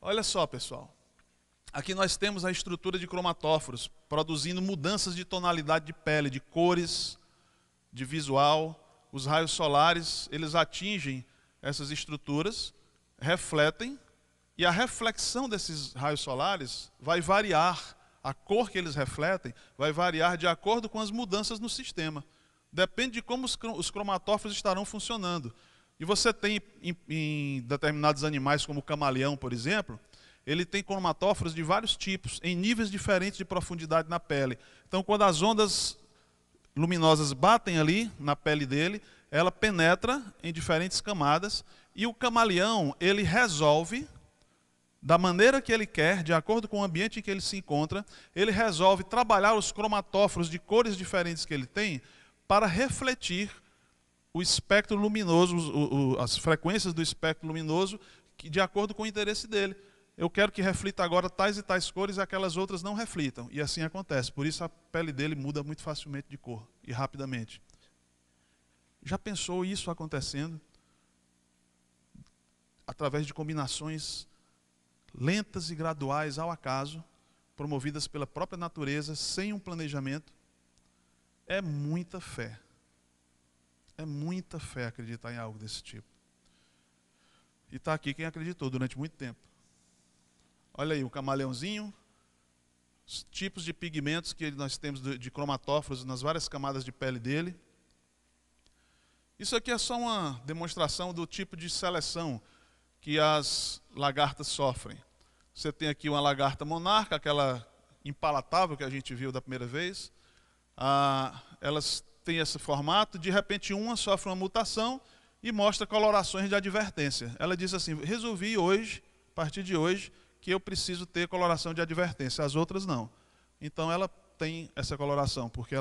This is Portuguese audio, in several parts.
Olha só, pessoal. Aqui nós temos a estrutura de cromatóforos, produzindo mudanças de tonalidade de pele, de cores, de visual. Os raios solares, eles atingem essas estruturas, refletem, e a reflexão desses raios solares vai variar, a cor que eles refletem vai variar de acordo com as mudanças no sistema. Depende de como os cromatóforos estarão funcionando. E você tem em determinados animais, como o camaleão, por exemplo, ele tem cromatóforos de vários tipos, em níveis diferentes de profundidade na pele. Então, quando as ondas luminosas batem ali na pele dele, ela penetra em diferentes camadas, e o camaleão, ele resolve, da maneira que ele quer, de acordo com o ambiente em que ele se encontra, ele resolve trabalhar os cromatóforos de cores diferentes que ele tem, para refletir o espectro luminoso, as frequências do espectro luminoso, de acordo com o interesse dele. Eu quero que reflita agora tais e tais cores e aquelas outras não reflitam. E assim acontece. Por isso a pele dele muda muito facilmente de cor e rapidamente. Já pensou isso acontecendo? Através de combinações lentas e graduais ao acaso, promovidas pela própria natureza, sem um planejamento? É muita fé. É muita fé acreditar em algo desse tipo. E está aqui quem acreditou durante muito tempo. Olha aí, o camaleãozinho, os tipos de pigmentos que nós temos de cromatóforos nas várias camadas de pele dele. Isso aqui é só uma demonstração do tipo de seleção que as lagartas sofrem. Você tem aqui uma lagarta monarca, aquela impalatável que a gente viu da primeira vez. Elas têm esse formato, de repente uma sofre uma mutação e mostra colorações de advertência. Ela diz assim: resolvi hoje, a partir de hoje, que eu preciso ter coloração de advertência, as outras não. Então ela tem essa coloração, porque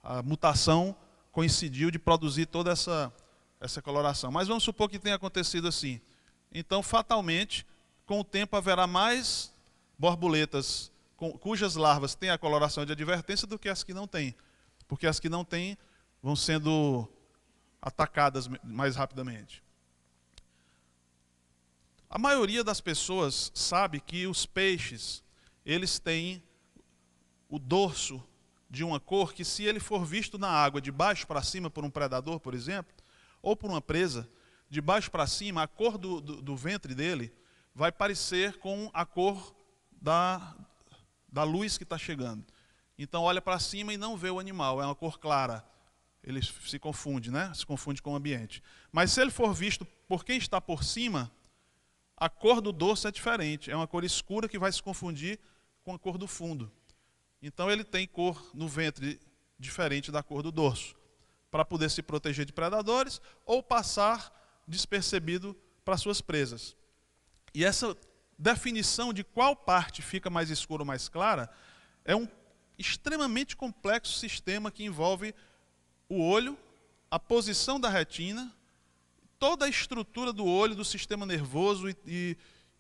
a mutação coincidiu de produzir toda essa coloração. Mas vamos supor que tenha acontecido assim. Então, fatalmente, com o tempo haverá mais borboletas cujas larvas têm a coloração de advertência do que as que não têm. Porque as que não têm vão sendo atacadas mais rapidamente. A maioria das pessoas sabe que os peixes, eles têm o dorso de uma cor que, se ele for visto na água de baixo para cima por um predador, por exemplo, ou por uma presa, de baixo para cima, a cor do ventre dele vai parecer com a cor da luz que está chegando. Então olha para cima e não vê o animal, é uma cor clara. Ele se confunde, né? Se confunde com o ambiente. Mas se ele for visto por quem está por cima, a cor do dorso é diferente. É uma cor escura que vai se confundir com a cor do fundo. Então ele tem cor no ventre diferente da cor do dorso, para poder se proteger de predadores ou passar despercebido para suas presas. E essa definição de qual parte fica mais escura ou mais clara é um extremamente complexo sistema que envolve o olho, a posição da retina, toda a estrutura do olho, do sistema nervoso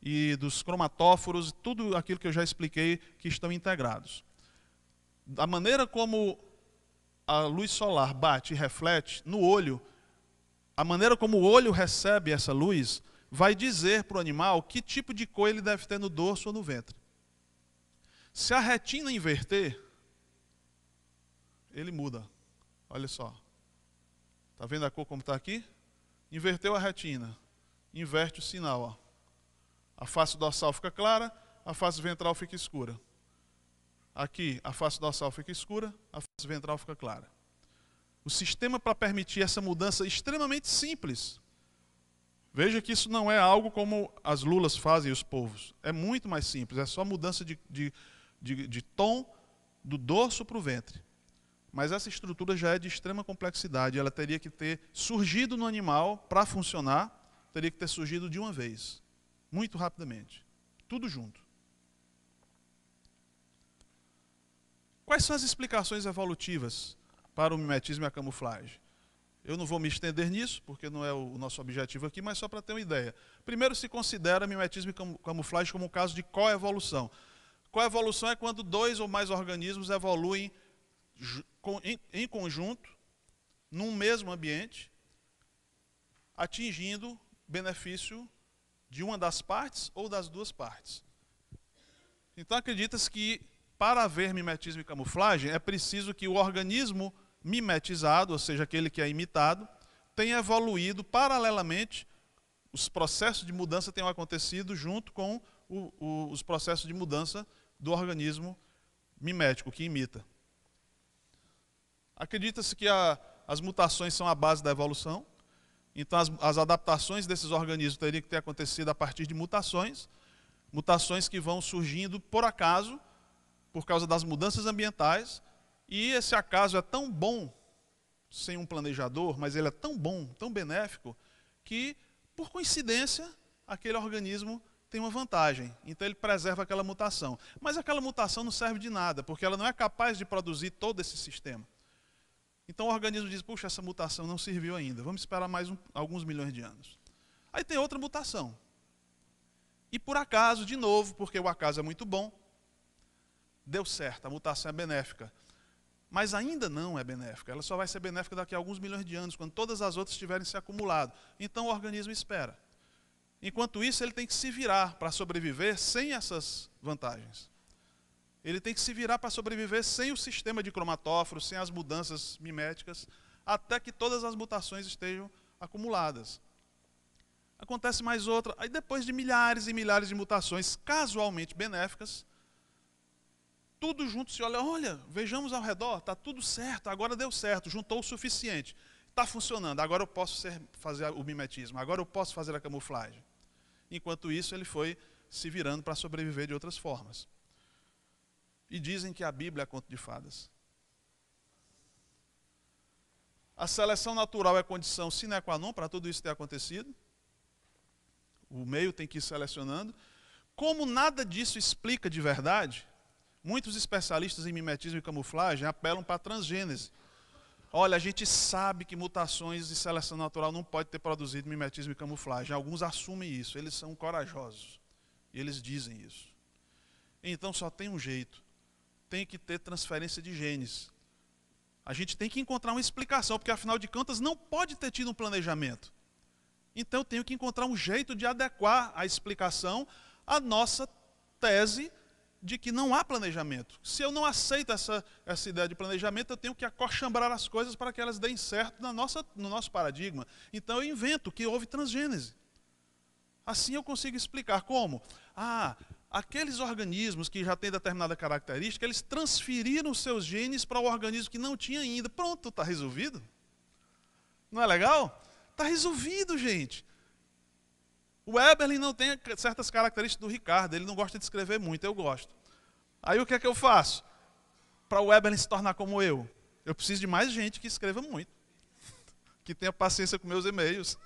e dos cromatóforos, tudo aquilo que eu já expliquei que estão integrados. Da maneira como a luz solar bate e reflete no olho, a maneira como o olho recebe essa luz vai dizer para o animal que tipo de cor ele deve ter no dorso ou no ventre. Se a retina inverter, ele muda. Olha só. Está vendo a cor como está aqui? Inverteu a retina. Inverte o sinal. Ó. A face dorsal fica clara, a face ventral fica escura. Aqui, a face dorsal fica escura, a face ventral fica clara. O sistema para permitir essa mudança extremamente simples. Veja que isso não é algo como as lulas fazem os polvos. É muito mais simples, é só mudança de tom do dorso para o ventre. Mas essa estrutura já é de extrema complexidade. Ela teria que ter surgido no animal para funcionar, teria que ter surgido de uma vez, muito rapidamente. Tudo junto. Quais são as explicações evolutivas para o mimetismo e a camuflagem? Eu não vou me estender nisso, porque não é o nosso objetivo aqui, mas só para ter uma ideia. Primeiro, se considera mimetismo e camuflagem como um caso de coevolução. Coevolução é quando dois ou mais organismos evoluem em conjunto, num mesmo ambiente, atingindo benefício de uma das partes ou das duas partes. Então acredita-se que para haver mimetismo e camuflagem é preciso que o organismo mimetizado, ou seja, aquele que é imitado, tenha evoluído paralelamente, os processos de mudança tenham acontecido junto com os processos de mudança do organismo mimético, que imita. Acredita-se que as mutações são a base da evolução, então as adaptações desses organismos teriam que ter acontecido a partir de mutações que vão surgindo por acaso, por causa das mudanças ambientais, e esse acaso é tão bom, sem um planejador, mas ele é tão bom, tão benéfico, que, por coincidência, aquele organismo tem uma vantagem. Então ele preserva aquela mutação. Mas aquela mutação não serve de nada, porque ela não é capaz de produzir todo esse sistema. Então o organismo diz, puxa, essa mutação não serviu ainda, vamos esperar mais alguns milhões de anos. Aí tem outra mutação. E por acaso, de novo, porque o acaso é muito bom, deu certo, a mutação é benéfica. Mas ainda não é benéfica, ela só vai ser benéfica daqui a alguns milhões de anos, quando todas as outras tiverem se acumulado. Então o organismo espera. Enquanto isso, ele tem que se virar para sobreviver sem essas vantagens. Ele tem que se virar para sobreviver sem o sistema de cromatóforo, sem as mudanças miméticas, até que todas as mutações estejam acumuladas. Acontece mais outra, aí depois de milhares e milhares de mutações casualmente benéficas, tudo junto se olha, vejamos ao redor, está tudo certo, agora deu certo, juntou o suficiente, está funcionando, agora eu posso fazer o mimetismo, agora eu posso fazer a camuflagem. Enquanto isso, ele foi se virando para sobreviver de outras formas. E dizem que a Bíblia é conto de fadas. A seleção natural é condição sine qua non para tudo isso ter acontecido. O meio tem que ir selecionando. Como nada disso explica de verdade, muitos especialistas em mimetismo e camuflagem apelam para a transgênese. Olha, a gente sabe que mutações de seleção natural não pode ter produzido mimetismo e camuflagem. Alguns assumem isso, eles são corajosos. E eles dizem isso. Então só tem um jeito. Tem que ter transferência de genes. A gente tem que encontrar uma explicação, porque afinal de contas não pode ter tido um planejamento. Então eu tenho que encontrar um jeito de adequar a explicação à nossa tese de que não há planejamento. Se eu não aceito essa ideia de planejamento, eu tenho que acolchambrar as coisas para que elas deem certo no nosso paradigma. Então eu invento que houve transgênese. Assim eu consigo explicar como. Aqueles organismos que já têm determinada característica, eles transferiram seus genes para o organismo que não tinha ainda. Pronto, está resolvido. Não é legal? Está resolvido, gente. O Eberlin não tem certas características do Ricardo, ele não gosta de escrever muito, eu gosto. Aí o que é que eu faço? Para o Eberlin se tornar como eu preciso de mais gente que escreva muito, que tenha paciência com meus e-mails.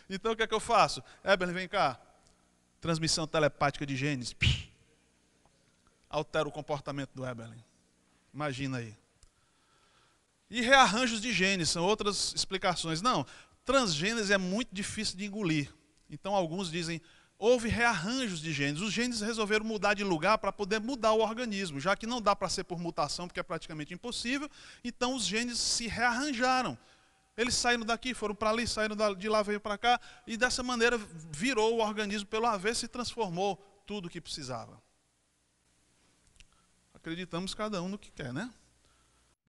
Então o que é que eu faço? Eberlin, vem cá. Transmissão telepática de genes. Altera o comportamento do Eberlin. Imagina aí. E rearranjos de genes, são outras explicações. Não, transgênese é muito difícil de engolir. Então alguns dizem, houve rearranjos de genes. Os genes resolveram mudar de lugar para poder mudar o organismo, já que não dá para ser por mutação, porque é praticamente impossível, então os genes se rearranjaram. Eles saíram daqui, foram para ali, saíram de lá, veio para cá, e dessa maneira virou o organismo pelo avesso e transformou tudo o que precisava. Acreditamos cada um no que quer, né?